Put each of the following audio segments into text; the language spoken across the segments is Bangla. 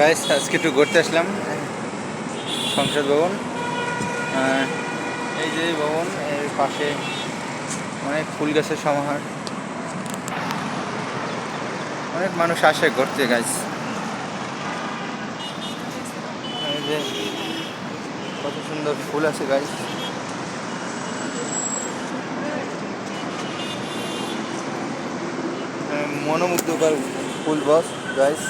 গাইস আজকে একটু ঘুরতে আসলাম সংসদ ভবন। এই যে ভবন এর পাশে অনেক ফুল গাছের সমাহার, অনেক মানুষ আসে ঘুরতে গাইস। এই যে কত সুন্দর ফুল আছে গাইস, মনোমুগ্ধকর ফুল বস গাইস।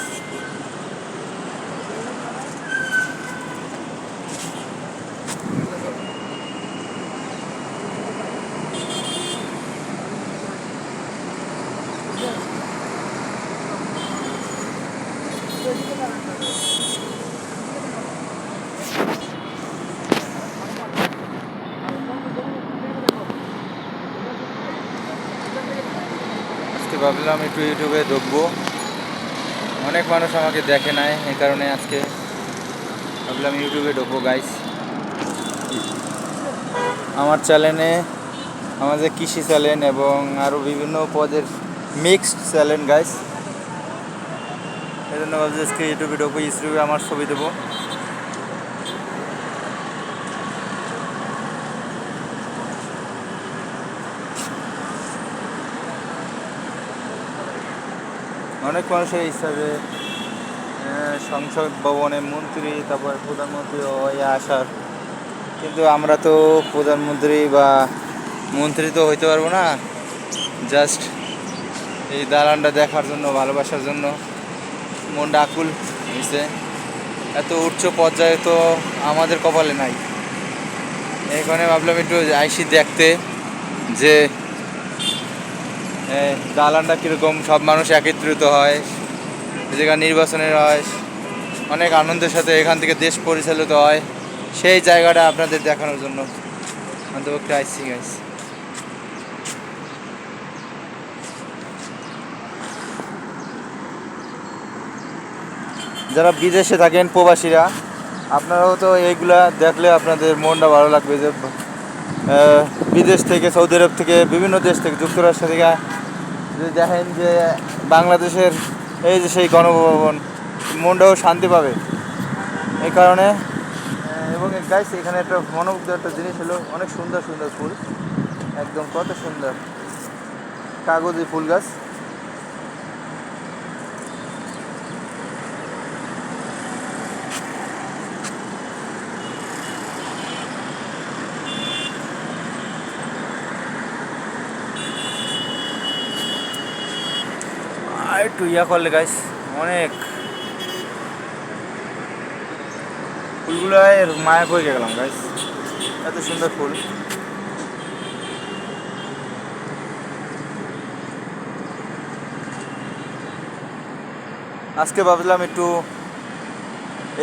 আজকে ভাবলাম একটু ইউটিউবে ঢুকবো, অনেক মানুষ আমাকে দেখে নাই, এই কারণে আজকে ভাবলাম ইউটিউবে ঢুকবো গাইস। আমার চ্যানেলে আমাদের কৃষি চ্যানেল এবং আরও বিভিন্ন পদের মিক্সড চ্যানেল গাইস। এই জন্য ভাবছি আজকে ইউটিউবে ঢুকবো, ইউটিউবে আমার ছবি দেবো। অনেক মানুষের ইচ্ছা যে সংসদ ভবনে মন্ত্রী, তারপর প্রধানমন্ত্রী হয়ে আসার, কিন্তু আমরা তো প্রধানমন্ত্রী বা মন্ত্রী তো হইতে পারবো না। জাস্ট এই দালানটা দেখার জন্য, ভালোবাসার জন্য মনটা আকুল হয়েছে। এত উচ্চ পর্যায়ে তো আমাদের কপালে নাই। এখানে ভাবলাম একটু আইসি দেখতে যে দালানটা কীরকম, সব মানুষ একত্রিত হয়, যেখানে নির্বাচনের হয়, অনেক আনন্দের সাথে এখান থেকে দেশ পরিচালিত হয়, সেই জায়গাটা আপনাদের দেখানোর জন্য অন্তপক্ষে আইসি গাইস। যারা বিদেশে থাকেন প্রবাসীরা, আপনারাও তো এইগুলা দেখলে আপনাদের মনটা ভালো লাগবে যে বিদেশ থেকে, সৌদি আরব থেকে, বিভিন্ন দেশ থেকে, যুক্তরাষ্ট্র থেকে যদি দেখেন যে বাংলাদেশের এই যে সেই গণভবন, মনটাও শান্তি পাবে এই কারণে। এবং গাইস এখানে একটা মনোমুগ্ধ একটা জিনিস হলো, অনেক সুন্দর সুন্দর ফুল, একদম কত সুন্দর কাগজি ফুল গাছ। আর একটু ইয়া করলে গাইস, অনেক ফুলগুলো মায়া পড়ে গেলাম গাইস, এত সুন্দর ফুল। আজকে ভাবলাম একটু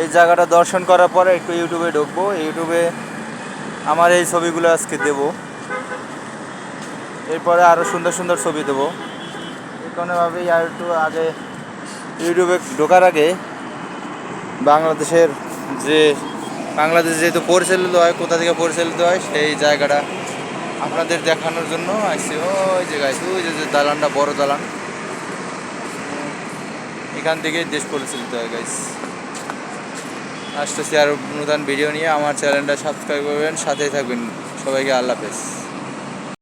এই জায়গাটা দর্শন করার পরে একটু ইউটিউবে ঢুকবো, ইউটিউবে আমার এই ছবিগুলো আজকে দেবো, এরপরে আরও সুন্দর সুন্দর ছবি দেবো। এই কারণে ভাবি আর একটু আগে ইউটিউবে ঢোকার আগে বাংলাদেশের যে বাংলাদেশ যেহেতু পরিচালিত হয়, কোথা থেকে পরিচালিত হয় সেই জায়গাটা আপনাদের দেখানোর জন্য আসছে। ওই যে গাইস, ওই যে দালানটা, বড় দালান, এখান থেকে দেশ পরিচালিত হয় গাইস। আসতেছি আরও নতুন ভিডিও নিয়ে, আমার চ্যানেলটা সাবস্ক্রাইব করবেন, সাথেই থাকবেন। সবাইকে আল্লাহ হাফেজ।